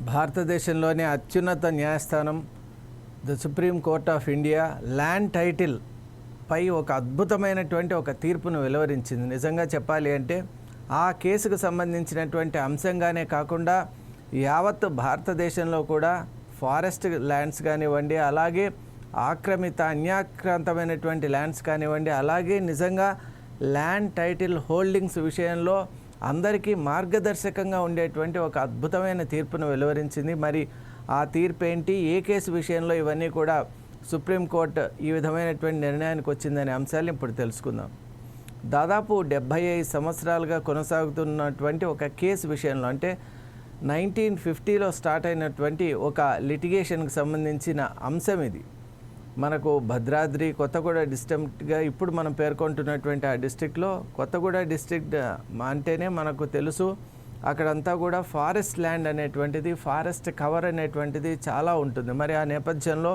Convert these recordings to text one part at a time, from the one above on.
భారతదేశంలోని అత్యున్నత న్యాయస్థానం the supreme court of India land title పై ఒక అద్భుతమైనటువంటి ఒక తీర్పును వెలువరించింది. నిజంగా చెప్పాలి అంటే ఆ కేసుకు సంబంధించినటువంటి అంశంగానే కాకుండా యావత్ భారతదేశంలో కూడా ఫారెస్ట్ ల్యాండ్స్ కానివ్వండి, అలాగే ఆక్రమిత అన్యాక్రాంతమైనటువంటి ల్యాండ్స్ కానివ్వండి, అలాగే నిజంగా ల్యాండ్ టైటిల్ హోల్డింగ్స్ విషయంలో అందరికీ మార్గదర్శకంగా ఉండేటువంటి ఒక అద్భుతమైన తీర్పును వెలువరించింది. మరి ఆ తీర్పు ఏంటి, ఏ కేసు విషయంలో, ఇవన్నీ కూడా సుప్రీంకోర్టు ఈ విధమైనటువంటి నిర్ణయానికి వచ్చిందనే అంశాలను ఇప్పుడు తెలుసుకుందాం. దాదాపు 75 సంవత్సరాలుగా కొనసాగుతున్నటువంటి ఒక కేసు విషయంలో, అంటే 1950లో స్టార్ట్ అయినటువంటి ఒక లిటిగేషన్కి సంబంధించిన అంశం ఇది. మనకు భద్రాద్రి కొత్తగూడ డిస్ట్రిక్ట్గా ఇప్పుడు మనం పేర్కొంటున్నటువంటి ఆ డిస్ట్రిక్ట్లో కొత్తగూడ డిస్ట్రిక్ట్ అంటేనే మనకు తెలుసు, అక్కడంతా కూడా ఫారెస్ట్ ల్యాండ్ అనేటువంటిది, ఫారెస్ట్ కవర్ అనేటువంటిది చాలా ఉంటుంది. మరి ఆ నేపథ్యంలో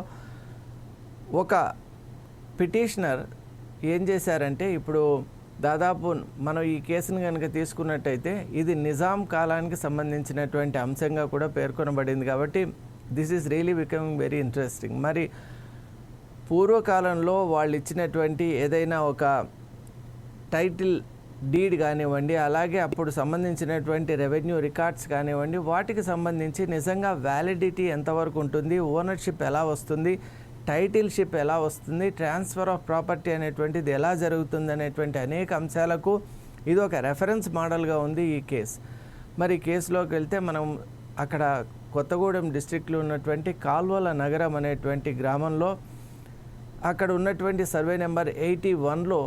ఒక పిటిషనర్ ఏం చేశారంటే, ఇప్పుడు దాదాపు మనం ఈ కేసును కనుక తీసుకున్నట్టయితే ఇది నిజాం కాలానికి సంబంధించినటువంటి అంశంగా కూడా పేర్కొనబడింది. కాబట్టి this is really becoming very interesting. మరి పూర్వకాలంలో వాళ్ళు ఇచ్చినటువంటి ఏదైనా ఒక టైటిల్ డీడ్ కానివ్వండి, అలాగే అప్పుడు సంబంధించినటువంటి రెవెన్యూ రికార్డ్స్ కానివ్వండి, వాటికి సంబంధించి నిజంగా వ్యాలిడిటీ ఎంతవరకు ఉంటుంది, ఓనర్షిప్ ఎలా వస్తుంది, టైటిల్షిప్ ఎలా వస్తుంది, ట్రాన్స్ఫర్ ఆఫ్ ప్రాపర్టీ అనేటువంటిది ఎలా జరుగుతుంది అనేటువంటి అనేక అంశాలకు ఇది ఒక రెఫరెన్స్ మోడల్గా ఉంది ఈ కేసు. మరి ఈ కేసులోకి వెళ్తే మనం అక్కడ కొత్తగూడెం డిస్ట్రిక్ట్లో ఉన్నటువంటి కాల్వల నగరం అనేటువంటి గ్రామంలో అక్కడ ఉన్నటువంటి సర్వే నెంబర్ 81లో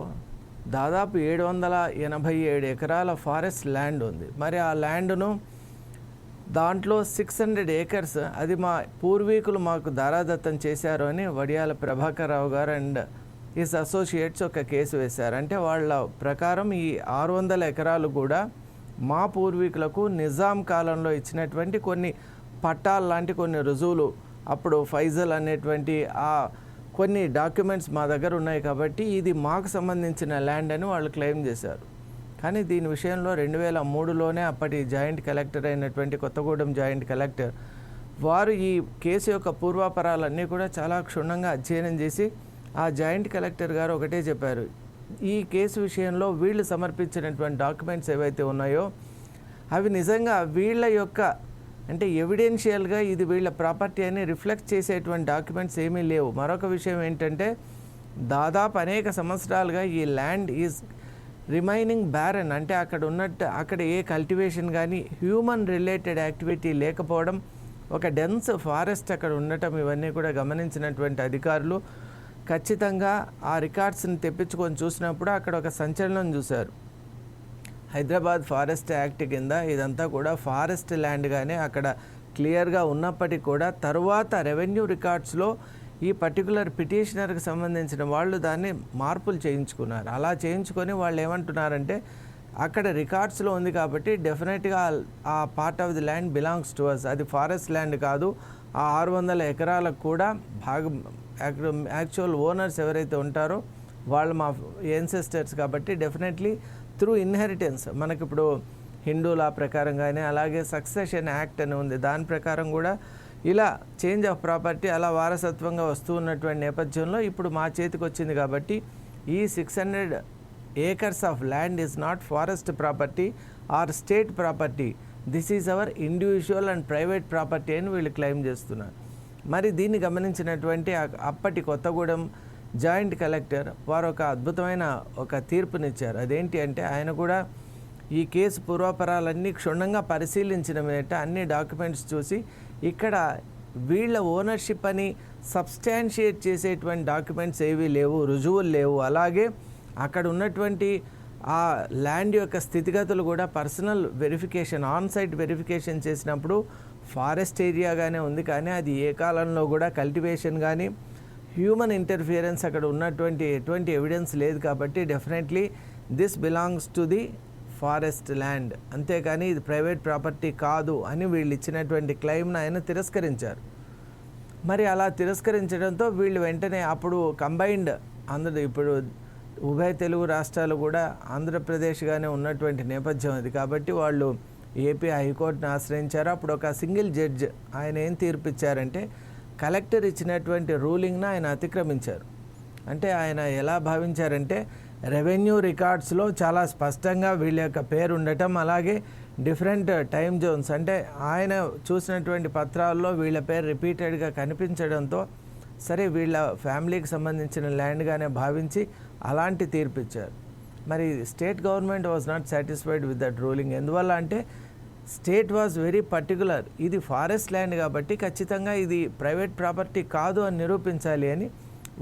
దాదాపు 787 ఎకరాల ఫారెస్ట్ ల్యాండ్ ఉంది. మరి ఆ ల్యాండ్ను దాంట్లో 600 ఏకర్స్ అది మా పూర్వీకులు మాకు దారాదత్తం చేశారు అని వడియాల ప్రభాకర్ రావు గారు అండ్ హిస్ అసోసియేట్స్ ఒక కేసు వేశారు. అంటే వాళ్ళ ప్రకారం ఈ 600 ఎకరాలు కూడా మా పూర్వీకులకు నిజాం కాలంలో ఇచ్చినటువంటి కొన్ని పట్టాలు లాంటి కొన్ని రుజువులు, అప్పుడు ఫైజల్ అనేటువంటి ఆ కొన్ని డాక్యుమెంట్స్ మా దగ్గర ఉన్నాయి కాబట్టి ఇది మాకు సంబంధించిన ల్యాండ్ అని వాళ్ళు క్లెయిమ్ చేశారు. కానీ దీని విషయంలో 2003లోనే అప్పటి జాయింట్ కలెక్టర్ అయినటువంటి కొత్తగూడెం జాయింట్ కలెక్టర్ వారు ఈ కేసు యొక్క పూర్వాపరాలన్నీ కూడా చాలా క్షుణ్ణంగా అధ్యయనం చేసి ఆ జాయింట్ కలెక్టర్ గారు ఒకటే చెప్పారు, ఈ కేసు విషయంలో వీళ్ళు సమర్పించినటువంటి డాక్యుమెంట్స్ ఏవైతే ఉన్నాయో అవి నిజంగా వీళ్ళ యొక్క అంటే ఎవిడెన్షియల్గా ఇది వీళ్ళ ప్రాపర్టీ అని రిఫ్లెక్ట్ చేసేటువంటి డాక్యుమెంట్స్ ఏమీ లేవు. మరొక విషయం ఏంటంటే దాదాపు అనేక సంవత్సరాలుగా ఈ ల్యాండ్ ఈజ్ రిమైనింగ్ బ్యారన్, అంటే అక్కడ ఏ కల్టివేషన్ కానీ హ్యూమన్ రిలేటెడ్ యాక్టివిటీ లేకపోవడం, ఒక డెన్స్ ఫారెస్ట్ అక్కడ ఉండటం, ఇవన్నీ కూడా గమనించినటువంటి అధికారులు ఖచ్చితంగా ఆ రికార్డ్స్ని తెప్పించుకొని చూసినప్పుడు అక్కడ ఒక సంచలనం చూశారు. హైదరాబాద్ ఫారెస్ట్ యాక్ట్ కింద ఇదంతా కూడా ఫారెస్ట్ ల్యాండ్గానే అక్కడ క్లియర్గా ఉన్నప్పటికీ కూడా తరువాత రెవెన్యూ రికార్డ్స్లో ఈ పర్టికులర్ పిటిషనర్కి సంబంధించిన వాళ్ళు దాన్ని మార్పులు చేయించుకున్నారు. అలా చేయించుకొని వాళ్ళు ఏమంటున్నారంటే, అక్కడ రికార్డ్స్లో ఉంది కాబట్టి డెఫినెట్గా ఆ part of the land belongs to us, అది ఫారెస్ట్ ల్యాండ్ కాదు, ఆ 600 ఎకరాలకు కూడా యాక్చువల్ ఓనర్స్ ఎవరైతే ఉంటారో వాళ్ళు మా ఎన్సెస్టర్స్ కాబట్టి డెఫినెట్లీ త్రూ ఇన్హెరిటెన్స్, మనకిప్పుడు హిందూ లా ప్రకారం కానీ అలాగే సక్సెషన్ యాక్ట్ అని ఉంది, దాని ప్రకారం కూడా ఇలా చేంజ్ ఆఫ్ ప్రాపర్టీ అలా వారసత్వంగా వస్తూ ఉన్నటువంటి నేపథ్యంలో ఇప్పుడు మా చేతికి వచ్చింది కాబట్టి ఈ 600 acres of land is not forest property or state property, this is our individual and private property అని వీళ్ళు క్లెయిమ్ చేస్తున్నారు. మరి దీన్ని గమనించినటువంటి అప్పటి కొత్తగూడెం జాయింట్ కలెక్టర్ వారు ఒక అద్భుతమైన ఒక తీర్పునిచ్చారు. అదేంటి అంటే, ఆయన కూడా ఈ కేసు పూర్వాపరాలన్నీ క్షుణ్ణంగా పరిశీలించిన మీదట అన్ని డాక్యుమెంట్స్ చూసి ఇక్కడ వీళ్ళ ఓనర్షిప్ అని సబ్స్టాన్షియేట్ చేసేటువంటి డాక్యుమెంట్స్ ఏవీ లేవు, రుజువులు లేవు. అలాగే అక్కడ ఉన్నటువంటి ఆ ల్యాండ్ యొక్క స్థితిగతులు కూడా personal verification, on site verification చేసినప్పుడు ఫారెస్ట్ ఏరియాగానే ఉంది, కానీ అది ఏ కాలంలో కూడా కల్టివేషన్ కానీ హ్యూమన్ ఇంటర్ఫియరెన్స్ అక్కడ ఉన్నటువంటి ఎటువంటి ఎవిడెన్స్ లేదు. కాబట్టి definitely this belongs to the forest land, అంతేకాని ఇది ప్రైవేట్ ప్రాపర్టీ కాదు అని వీళ్ళు ఇచ్చినటువంటి క్లెయిమ్ను ఆయన తిరస్కరించారు. మరి అలా తిరస్కరించడంతో వీళ్ళు వెంటనే అప్పుడు కంబైన్డ్ ఇప్పుడు ఉభయ తెలుగు రాష్ట్రాలు కూడా ఆంధ్రప్రదేశ్గానే ఉన్నటువంటి నేపథ్యం అది. కాబట్టి వాళ్ళు ఏపీ హైకోర్టును ఆశ్రయించారు. అప్పుడు ఒక సింగిల్ జడ్జ్ ఆయన ఏం తీర్పు ఇచ్చారంటే కలెక్టర్ ఇచ్చినటువంటి రూలింగ్ను ఆయన అతిక్రమించారు. అంటే ఆయన ఎలా భావించారంటే రెవెన్యూ రికార్డ్స్లో చాలా స్పష్టంగా వీళ్ళ యొక్క పేరు ఉండటం, అలాగే డిఫరెంట్ టైమ్ జోన్స్ అంటే ఆయన చూసినటువంటి పత్రాల్లో వీళ్ళ పేరు రిపీటెడ్గా కనిపించడంతో సరే వీళ్ళ ఫ్యామిలీకి సంబంధించిన ల్యాండ్గానే భావించి అలాంటి తీర్పు ఇచ్చారు. మరి state government was not satisfied with that ruling. ఎందువల్ల అంటే స్టేట్ వాజ్ వెరీ పర్టికులర్, ఇది ఫారెస్ట్ ల్యాండ్ కాబట్టి ఖచ్చితంగా ఇది ప్రైవేట్ ప్రాపర్టీ కాదు అని నిరూపించాలి అని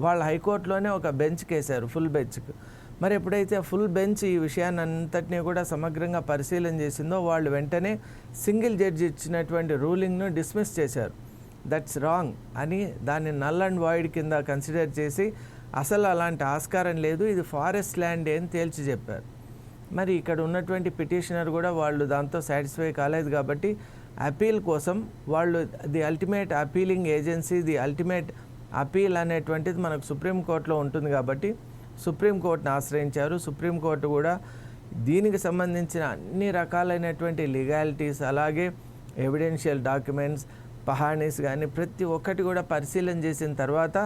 వాళ్ళ హైకోర్టులోనే ఒక బెంచ్ కేశారు, ఫుల్ బెంచ్కు. మరి ఎప్పుడైతే ఫుల్ బెంచ్ ఈ విషయాన్ని అంతటినీ కూడా సమగ్రంగా పరిశీలన చేసిందో వాళ్ళు వెంటనే సింగిల్ జడ్జి ఇచ్చినటువంటి రూలింగ్ను డిస్మిస్ చేశారు. దట్స్ రాంగ్ అని దాన్ని నల్ అండ్ వాయిడ్ కింద కన్సిడర్ చేసి అసలు అలాంటి ఆస్కారం లేదు, ఇది ఫారెస్ట్ ల్యాండ్ అని తేల్చి చెప్పారు. మరి ఇక్కడ ఉన్నటువంటి పిటిషనర్ కూడా వాళ్ళు దాంతో సాటిస్ఫై కాలేదు కాబట్టి అపీల్ కోసం వాళ్ళు the ultimate appealing agency, the ultimate appeal అనేటువంటిది మనకు సుప్రీంకోర్టులో ఉంటుంది కాబట్టి సుప్రీంకోర్టును ఆశ్రయించారు. సుప్రీంకోర్టు కూడా దీనికి సంబంధించిన అన్ని రకాలైనటువంటి లీగాలిటీస్, అలాగే ఎవిడెన్షియల్ డాక్యుమెంట్స్, పహానీస్ కానీ ప్రతి ఒక్కటి కూడా పరిశీలన చేసిన తర్వాత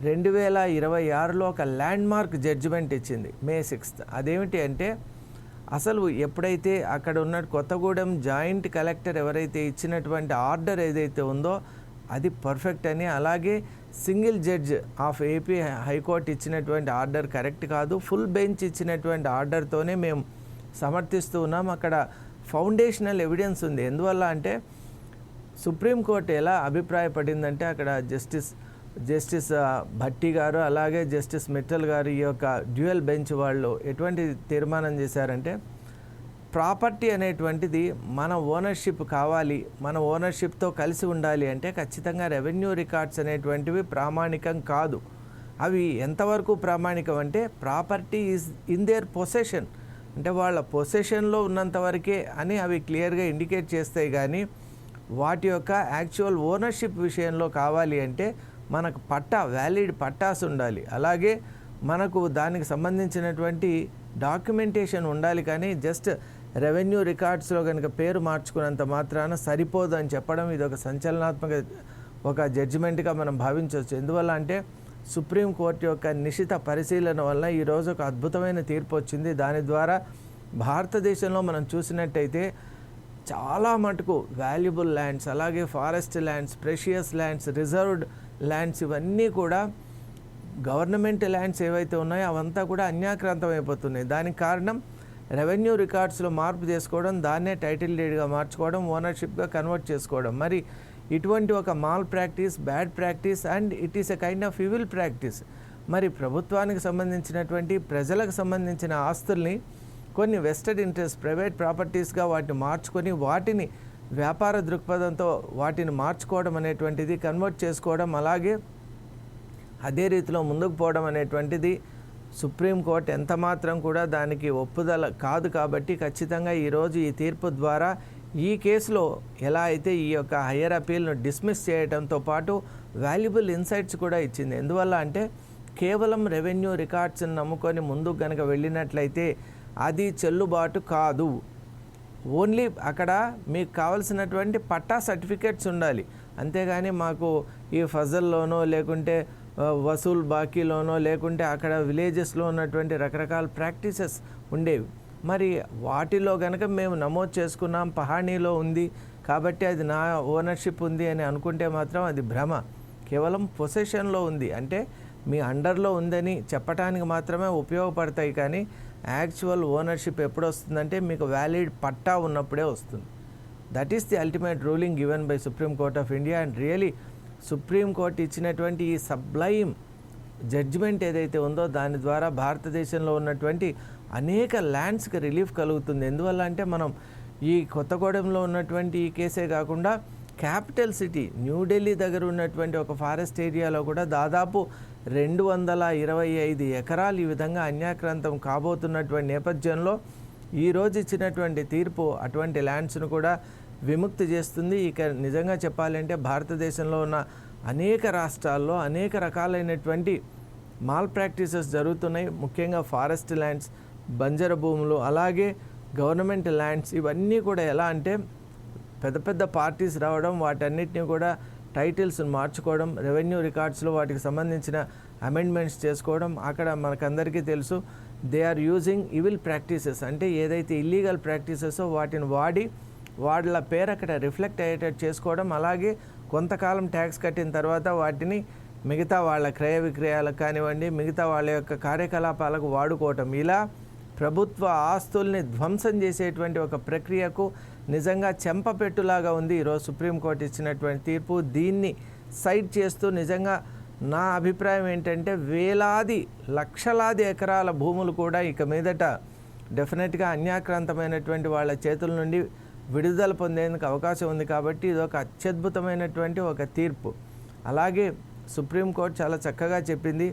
2026లో ఒక ల్యాండ్ మార్క్ జడ్జిమెంట్ ఇచ్చింది May 6th. అదేమిటి అంటే అసలు ఎప్పుడైతే అక్కడ ఉన్న కొత్తగూడెం జాయింట్ కలెక్టర్ ఎవరైతే ఇచ్చినటువంటి ఆర్డర్ ఏదైతే ఉందో అది పర్ఫెక్ట్ అని, అలాగే single judge of AP high court ఇచ్చినటువంటి ఆర్డర్ కరెక్ట్ కాదు, ఫుల్ బెంచ్ ఇచ్చినటువంటి ఆర్డర్తోనే మేము సమర్థిస్తూ ఉన్నాం. అక్కడ ఫౌండేషనల్ ఎవిడెన్స్ ఉంది. ఎందువల్ల అంటే సుప్రీంకోర్టు ఎలా అభిప్రాయపడిందంటే అక్కడ జస్టిస్ భట్టి గారు అలాగే జస్టిస్ మిట్టల్ గారు ఈ యొక్క డ్యూయల్ బెంచ్ వాళ్ళు ఎటువంటి తీర్మానం చేశారంటే ప్రాపర్టీ అనేటువంటిది మన ఓనర్షిప్ కావాలి, మన ఓనర్షిప్తో కలిసి ఉండాలి అంటే ఖచ్చితంగా రెవెన్యూ రికార్డ్స్ అనేటువంటివి ప్రామాణికం కాదు. అవి ఎంతవరకు ప్రామాణికం అంటే property is in there possession, అంటే వాళ్ళ పొసెషన్లో ఉన్నంత వరకే అని అవి క్లియర్గా ఇండికేట్ చేస్తాయి. కానీ వాటి యొక్క యాక్చువల్ ఓనర్షిప్ విషయంలో కావాలి అంటే మనకు వ్యాలిడ్ పట్టాస్ ఉండాలి, అలాగే మనకు దానికి సంబంధించినటువంటి డాక్యుమెంటేషన్ ఉండాలి. కానీ జస్ట్ రెవెన్యూ రికార్డ్స్లో కనుక పేరు మార్చుకున్నంత మాత్రాన సరిపోదు అని చెప్పడం ఇది ఒక సంచలనాత్మక ఒక జడ్జిమెంట్గా మనం భావించవచ్చు. ఎందువల్ల అంటే సుప్రీంకోర్టు యొక్క నిశిత పరిశీలన వల్ల ఈరోజు ఒక అద్భుతమైన తీర్పు వచ్చింది. దాని ద్వారా భారతదేశంలో మనం చూసినట్టయితే చాలా మటుకు వాల్యుబుల్ ల్యాండ్స్, అలాగే forest lands, precious lands, reserved lands ఇవన్నీ కూడా గవర్నమెంట్ ల్యాండ్స్ ఏవైతే ఉన్నాయో అవంతా కూడా అన్యాక్రాంతం అయిపోతున్నాయి. దానికి కారణం రెవెన్యూ రికార్డ్స్లో మార్పు చేసుకోవడం, దాన్నే టైటిల్ డీడ్గా మార్చుకోవడం, ఓనర్షిప్గా కన్వర్ట్ చేసుకోవడం. మరి ఇటువంటి ఒక mall practice, bad practice and it is a kind of evil practice. మరి ప్రభుత్వానికి సంబంధించినటువంటి ప్రజలకు సంబంధించిన ఆస్తుల్ని కొన్ని వెస్టెడ్ ఇంట్రెస్ట్ ప్రైవేట్ ప్రాపర్టీస్గా వాటిని మార్చుకొని వాటిని వ్యాపార దృక్పథంతో వాటిని మార్చుకోవడం అనేటువంటిది, కన్వర్ట్ చేసుకోవడం, అలాగే అదే రీతిలో ముందుకు పోవడం అనేటువంటిది సుప్రీంకోర్టు ఎంత మాత్రం కూడా దానికి ఒప్పుదల కాదు. కాబట్టి ఖచ్చితంగా ఈరోజు ఈ తీర్పు ద్వారా ఈ కేసులో ఎలా అయితే ఈ యొక్క హయ్యర్ అపీల్ను డిస్మిస్ చేయడంతో పాటు వాల్యుబుల్ ఇన్సైట్స్ కూడా ఇచ్చింది. ఎందువల్ల అంటే కేవలం రెవెన్యూ రికార్డ్స్ని నమ్ముకొని ముందుకు కనుక వెళ్ళినట్లయితే అది చెల్లుబాటు కాదు. ఓన్లీ అక్కడ మీకు కావాల్సినటువంటి పట్టా సర్టిఫికేట్స్ ఉండాలి, అంతేగాని మాకు ఈ ఫజల్లోనో లేకుంటే వసూల్ బాకీలోనో లేకుంటే అక్కడ విలేజెస్లో ఉన్నటువంటి రకరకాల ప్రాక్టీసెస్ ఉండేవి. మరి వాటిలో కనుక మేము నమోదు చేసుకున్నాం, పహాణీలో ఉంది కాబట్టి అది నా ఓనర్షిప్ ఉంది అని అనుకుంటే మాత్రం అది భ్రమ. కేవలం పొసెషన్లో ఉంది అంటే మీ అండర్లో ఉందని చెప్పడానికి మాత్రమే ఉపయోగపడతాయి. కానీ యాక్చువల్ ఓనర్షిప్ ఎప్పుడు వస్తుందంటే మీకు వ్యాలిడ్ పట్టా ఉన్నప్పుడే వస్తుంది. That is the ultimate ruling given by supreme court of India. And really supreme court ఇచ్చినటువంటి ఈ సబ్లైమ్ జడ్జిమెంట్ ఏదైతే ఉందో దాని ద్వారా భారతదేశంలో ఉన్నటువంటి అనేక ల్యాండ్స్కి రిలీఫ్ కలుగుతుంది. ఎందువల్ల అంటే మనం ఈ కొత్తగూడెంలో ఉన్నటువంటి ఈ కేసే కాకుండా క్యాపిటల్ సిటీ న్యూఢిల్లీ దగ్గర ఉన్నటువంటి ఒక ఫారెస్ట్ ఏరియాలో కూడా దాదాపు 225 ఎకరాలు ఈ విధంగా అన్యాక్రాంతం కాబోతున్నటువంటి నేపథ్యంలో ఈరోజు ఇచ్చినటువంటి తీర్పు అటువంటి ల్యాండ్స్ను కూడా విముక్తి చేస్తుంది. ఇక నిజంగా చెప్పాలంటే భారతదేశంలో ఉన్న అనేక రాష్ట్రాల్లో అనేక రకాలైనటువంటి మాల్ ప్రాక్టీసెస్ జరుగుతున్నాయి. ముఖ్యంగా ఫారెస్ట్ ల్యాండ్స్, బంజరు భూములు, అలాగే గవర్నమెంట్ ల్యాండ్స్ ఇవన్నీ కూడా ఎలా అంటే పెద్ద పెద్ద పార్టీస్ రావడం, వాటన్నిటిని కూడా టైటిల్స్ని మార్చుకోవడం, రెవెన్యూ రికార్డ్స్లో వాటికి సంబంధించిన అమెండ్మెంట్స్ చేసుకోవడం. అక్కడ మనకందరికీ తెలుసు they are using evil practices, అంటే ఏదైతే ఇల్లీగల్ ప్రాక్టీసెసో వాటిని వాడి వాళ్ళ పేరు అక్కడ రిఫ్లెక్ట్ అయ్యేటట్టు చేసుకోవడం. అలాగే కొంతకాలం ట్యాక్స్ కట్టిన తర్వాత వాటిని మిగతా వాళ్ళ క్రయ విక్రయాలకు కానివ్వండి, మిగతా వాళ్ళ యొక్క కార్యకలాపాలకు వాడుకోవటం. ఇలా ప్రభుత్వ ఆస్తుల్ని ధ్వంసం చేసేటువంటి ఒక ప్రక్రియకు నిజంగా చెంపపెట్టులాగా ఉంది ఈరోజు సుప్రీంకోర్టు ఇచ్చినటువంటి తీర్పు. దీన్ని సైడ్ చేస్తూ నిజంగా నా అభిప్రాయం ఏంటంటే వేలాది లక్షలాది ఎకరాల భూములు కూడా ఇక మీదట డెఫినెట్గా అన్యాక్రాంతమైనటువంటి వాళ్ళ చేతుల నుండి విడుదల పొందేందుకు అవకాశం ఉంది. కాబట్టి ఇది ఒక అత్యద్భుతమైనటువంటి ఒక తీర్పు. అలాగే సుప్రీంకోర్టు చాలా చక్కగా చెప్పింది,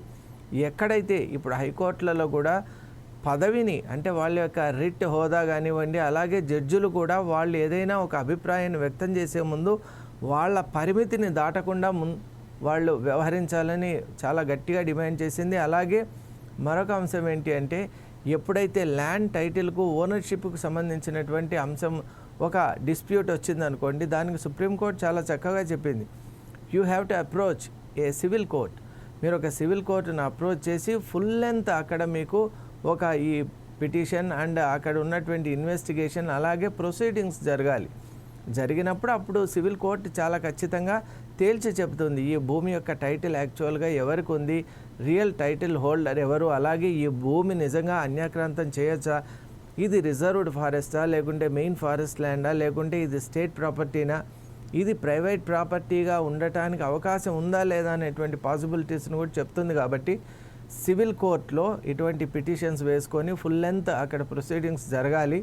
ఎక్కడైతే ఇప్పుడు హైకోర్టులలో కూడా పదవిని అంటే వాళ్ళ యొక్క రిట్ హోదా కానివ్వండి, అలాగే జడ్జిలు కూడా వాళ్ళు ఏదైనా ఒక అభిప్రాయాన్ని వ్యక్తం చేసే ముందు వాళ్ళ పరిమితిని దాటకుండా వాళ్ళు వ్యవహరించాలని చాలా గట్టిగా డిమాండ్ చేసింది. అలాగే మరొక అంశం ఏంటి అంటే ఎప్పుడైతే ల్యాండ్ టైటిల్కు ఓనర్షిప్కు సంబంధించినటువంటి అంశం ఒక డిస్ప్యూట్ వచ్చిందనుకోండి, దానికి సుప్రీంకోర్టు చాలా చక్కగా చెప్పింది, you have to approach A civil court. మీరు ఒక సివిల్ కోర్టును అప్రోచ్ చేసి ఫుల్ లెంత్ అక్కడ మీకు ఒక ఈ పిటిషన్ అండ్ అక్కడ ఉన్నటువంటి ఇన్వెస్టిగేషన్ అలాగే ప్రొసీడింగ్స్ జరగాలి. జరిగినప్పుడు అప్పుడు సివిల్ కోర్టు చాలా ఖచ్చితంగా తేల్చి చెబుతుంది ఈ భూమి యొక్క టైటిల్ యాక్చువల్గా ఎవరికి ఉంది, రియల్ టైటిల్ హోల్డర్ ఎవరు, అలాగే ఈ భూమి నిజంగా అన్యాక్రాంతం చేయొచ్చా, ఇది రిజర్వ్డ్ ఫారెస్టా, లేకుంటే మెయిన్ ఫారెస్ట్ ల్యాండా, లేకుంటే ఇది స్టేట్ ప్రాపర్టీనా, ఇది ప్రైవేట్ ప్రాపర్టీగా ఉండటానికి అవకాశం ఉందా లేదా అనేటువంటి పాసిబిలిటీస్ని కూడా చెప్తుంది. కాబట్టి సివిల్ కోర్టులో ఇటువంటి పిటిషన్స్ వేసుకొని ఫుల్ లెంత్ అక్కడ ప్రొసీడింగ్స్ జరగాలి,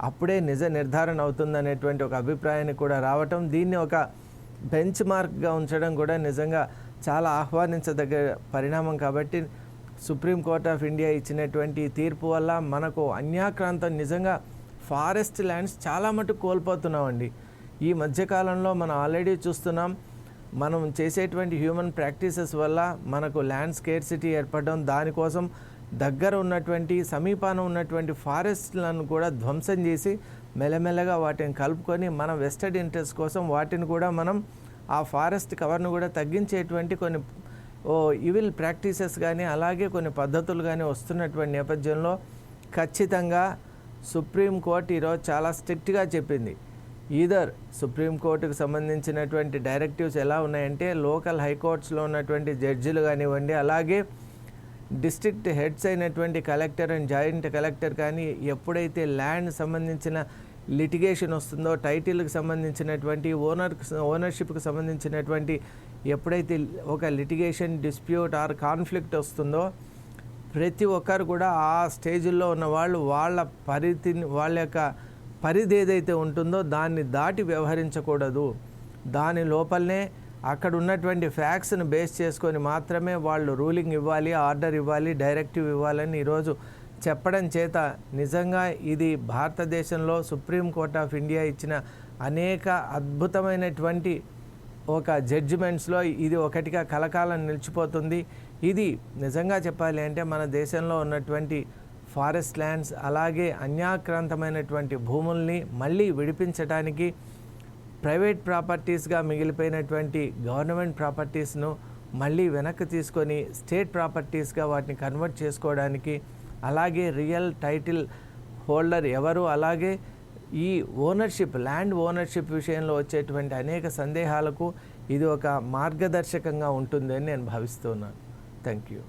అప్పుడే నిజ నిర్ధారణ అవుతుందనేటువంటి ఒక అభిప్రాయాన్ని కూడా రావటం, దీన్ని ఒక బెంచ్ మార్క్గా ఉంచడం కూడా నిజంగా చాలా ఆహ్వానించదగ్గ పరిణామం. కాబట్టి సుప్రీంకోర్ట్ ఆఫ్ ఇండియా ఇచ్చినటువంటి తీర్పు వల్ల మనకు అన్యాక్రాంతం నిజంగా ఫారెస్ట్ ల్యాండ్స్ చాలా మటుకు కోల్పోతున్నామండి. ఈ మధ్యకాలంలో మనం ఆల్రెడీ చూస్తున్నాం, మనం చేసేటువంటి హ్యూమన్ ప్రాక్టీసెస్ వల్ల మనకు ల్యాండ్ స్కేర్సిటీ ఏర్పడడం, దానికోసం దగ్గర ఉన్నటువంటి సమీపాన ఉన్నటువంటి ఫారెస్ట్లను కూడా ధ్వంసం చేసి మెల్లమెల్లగా వాటిని కలుపుకొని మన వెస్టెడ్ ఇంట్రెస్ట్ కోసం వాటిని కూడా మనం ఆ ఫారెస్ట్ కవర్ను కూడా తగ్గించేటువంటి కొన్ని ఇవిల్ ప్రాక్టీసెస్ కానీ అలాగే కొన్ని పద్ధతులు కానీ వస్తున్నటువంటి నేపథ్యంలో ఖచ్చితంగా సుప్రీంకోర్టు ఈరోజు చాలా స్ట్రిక్ట్గా చెప్పింది. ఈదర్ సుప్రీంకోర్టుకు సంబంధించినటువంటి డైరెక్టివ్స్ ఎలా ఉన్నాయంటే లోకల్ హైకోర్ట్స్లో ఉన్నటువంటి జడ్జిలు కానివ్వండి, అలాగే డిస్ట్రిక్ట్ హెడ్స్ అయినటువంటి కలెక్టర్ అండ్ జాయింట్ కలెక్టర్ కానీ ఎప్పుడైతే ల్యాండ్ సంబంధించిన లిటిగేషన్ వస్తుందో, టైటిల్కి సంబంధించినటువంటి ఓనర్షిప్కి సంబంధించినటువంటి ఎప్పుడైతే ఒక లిటిగేషన్ డిస్ప్యూట్ ఆర్ కాన్ఫ్లిక్ట్ వస్తుందో ప్రతి ఒక్కరు కూడా ఆ స్టేజ్లో ఉన్న వాళ్ళు వాళ్ళ యొక్క పరిధి ఏదైతే ఉంటుందో దాన్ని దాటి వ్యవహరించకూడదు. దాని లోపలనే అక్కడ ఉన్నటువంటి ఫ్యాక్ట్స్ని బేస్ చేసుకొని మాత్రమే వాళ్ళు రూలింగ్ ఇవ్వాలి, ఆర్డర్ ఇవ్వాలి, డైరెక్టివ్ ఇవ్వాలని ఈరోజు చెప్పడం చేత నిజంగా ఇది భారతదేశంలో సుప్రీంకోర్ట్ ఆఫ్ ఇండియా ఇచ్చిన అనేక అద్భుతమైనటువంటి ఒక జడ్జిమెంట్స్లో ఇది ఒకటిగా కలకాలం నిలిచిపోతుంది. ఇది నిజంగా చెప్పాలి అంటే మన దేశంలో ఉన్నటువంటి ఫారెస్ట్ ల్యాండ్స్ అలాగే అన్యాక్రాంతమైనటువంటి భూముల్ని మళ్ళీ విడిపించడానికి, ప్రైవేట్ ప్రాపర్టీస్గా మిగిలిపోయినటువంటి గవర్నమెంట్ ప్రాపర్టీస్ను మళ్ళీ వెనక్కి తీసుకొని స్టేట్ ప్రాపర్టీస్గా వాటిని కన్వర్ట్ చేసుకోవడానికి, అలాగే రియల్ టైటిల్ హోల్డర్ ఎవరు, అలాగే ఈ ఓనర్షిప్ ల్యాండ్ ఓనర్షిప్ విషయంలో వచ్చేటువంటి అనేక సందేహాలకు ఇది ఒక మార్గదర్శకంగా ఉంటుందని నేను భావిస్తున్నాను. Thank you.